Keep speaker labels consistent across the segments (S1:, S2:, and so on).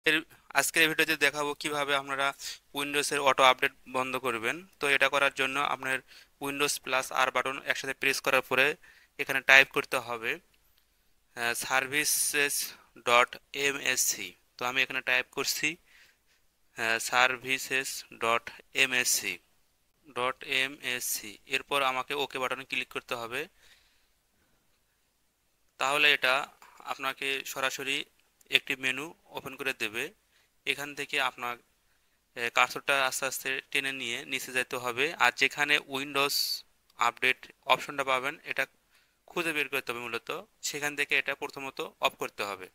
S1: এর আজকের এই ভিডিওতে দেখাবো কিভাবে আপনারা উইন্ডোজের অটো আপডেট বন্ধ করবেন। তো এটা করার জন্য আপনার উইন্ডোজ প্লাস আর বাটন একসাথে প্রেস করার পরে এখানে টাইপ করতে হবে সার্ভিসেস ডট এমএসসি। তো আমি এখানে টাইপ করছি সার্ভিসেস ডট এমএসসি এরপর আমাকে ওকে বাটনে ক্লিক করতে হবে। তাহলে এটা আপনাকে সরাসরি একটি মেনু ওপেন করে দেবে। এখান থেকে আপনার কার্সরটা আস্তে আস্তে টেনে নিয়ে নিচে যেতে হবে, আর যেখানে উইন্ডোজ আপডেট অপশনটা পাবেন এটা খুঁজে বের করতে হবে। মূলত সেখান থেকে এটা প্রথমত অফ করতে হবে।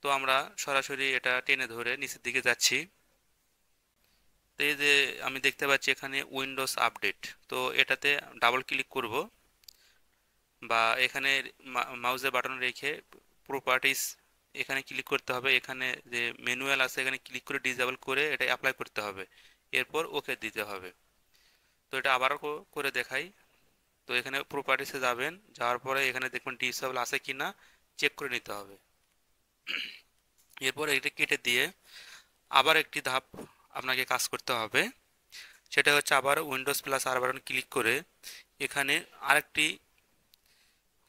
S1: তো আমরা সরাসরি এটা টেনে ধরে নিচের দিকে যাচ্ছি। তো এই যে আমি দেখতে পাচ্ছি এখানে উইন্ডোজ আপডেট, তো এটাতে ডাবল ক্লিক করব বা এখানে মাউসের বাটন রেখে প্রপার্টিস এখানে ক্লিক করতে হবে। এখানে যে ম্যানুয়াল আছে এখানে ক্লিক করে ডিসেবল করে এটা অ্যাপ্লাই করতে হবে, এরপর ওকে দিতে হবে। তো এটা আবারও করে দেখাই। তো এখানে প্রপার্টিসে যাবেন, যাওয়ার পরে এখানে দেখবেন ডিসেবল আছে কি না চেক করে নিতে হবে। এরপর এটা কেটে দিয়ে আবার একটি ধাপ আপনাকে কাজ করতে হবে। সেটা হচ্ছে আবার উইন্ডোজ প্লাস আর বাটন ক্লিক করে এখানে আরেকটি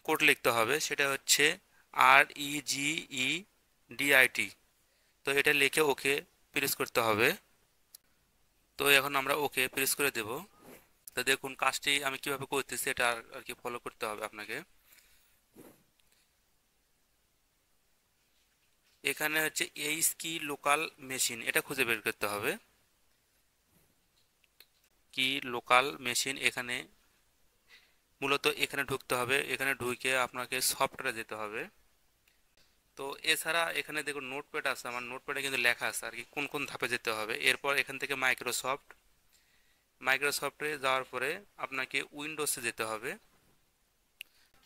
S1: কোড লিখতে হবে। সেটা হচ্ছে REGEDIT। তো এটা লিখে ওকে প্রেস করতে হবে। তো এখন আমরা ওকে প্রেস করে দেব। তো দেখুন কাজটি আমি কিভাবে করতেছি, এটা আর কি ফলো করতে হবে আপনাকে। এখানে হচ্ছে এইচ কি লোকাল মেশিন, এটা খুঁজে বের করতে হবে। কি লোকাল মেশিন এখানে মূলত এখানে ঢুকতে হবে। এখানে ঢুকে আপনাকে সফটওয়্যারে যেতে হবে। তো এছাড়া এখানে দেখুন নোটপ্যাড আছে, আমার নোটপ্যাডে কিন্তু লেখা আছে আর কি কোন কোন ধাপে যেতে হবে। এরপর এখান থেকে মাইক্রোসফটে যাওয়ার পরে আপনাকে উইন্ডোজে যেতে হবে।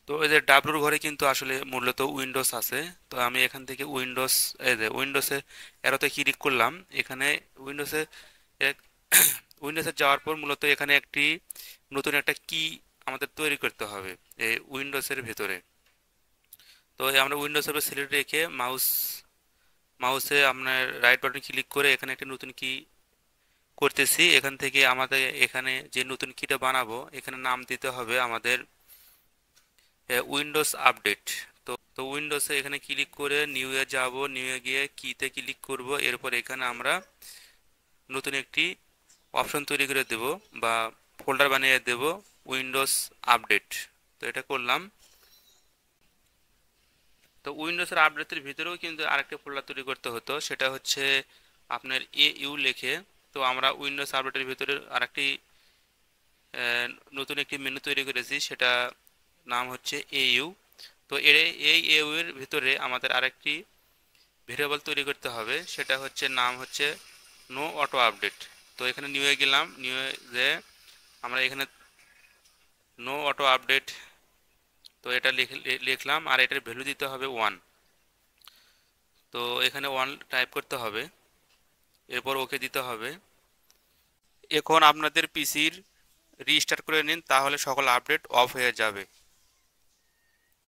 S1: তো এই যে ডাব্লুর ঘরে কিন্তু আসলে মূলত উইন্ডোজ আছে। তো আমি এখান থেকে উইন্ডোজ, এই যে উইন্ডোজে এরোতে ক্লিক করলাম। এখানে উইন্ডোজে উইন্ডোজে যাওয়ার পর মূলত এখানে একটি নতুন একটা কি আমাদের তৈরি করতে হবে এই উইন্ডোজের ভেতরে। তো আমরা উইন্ডোজের উপর সিলেক্ট রেখে মাউসে আপনার রাইট বাটন ক্লিক করে এখানে একটা নতুন কি করতেছি। এখান থেকে আমাদের এখানে যে নতুন কিটা বানাবো এখানে নাম দিতে হবে আমাদের উইন্ডোজ আপডেট। তো উইন্ডোজে এখানে ক্লিক করে নিউ এ যাব, নিউ এ গিয়ে কিতে ক্লিক করব। এরপর এখানে আমরা নতুন একটি অপশন তৈরি করে দেব বা ফোল্ডার বানিয়ে দেব উইন্ডোজ আপডেট। তো এটা করলাম। তো উইন্ডোজের আপডেটের ভিতরেও কিন্তু আরেকটা ফোল্ডার তৈরি করতে হতো, সেটা হচ্ছে আপনার AU লিখে। তো আমরা উইন্ডোজ আপডেটের ভিতরে আরেকটি নতুন একটি মেনু তৈরি করেছি, সেটা নাম হচ্ছে AU। তো এই AU এর ভিতরে আমাদের আরেকটি ভেরিয়েবল তৈরি করতে হবে, সেটা হচ্ছে নাম হচ্ছে নো অটো আপডেট। তো এখানে নিউ এ গেলাম, নিউ এ যে আমরা এখানে নো অটো আপডেট, তো এটা লিখলাম আর এটার ভ্যালু দিতে হবে 1। তো এখানে 1 টাইপ করতে হবে, এরপর ওকে দিতে হবে। এখন আপনাদের পিসির রিস্টার্ট করে নিন, তাহলে সকল আপডেট অফ হয়ে যাবে।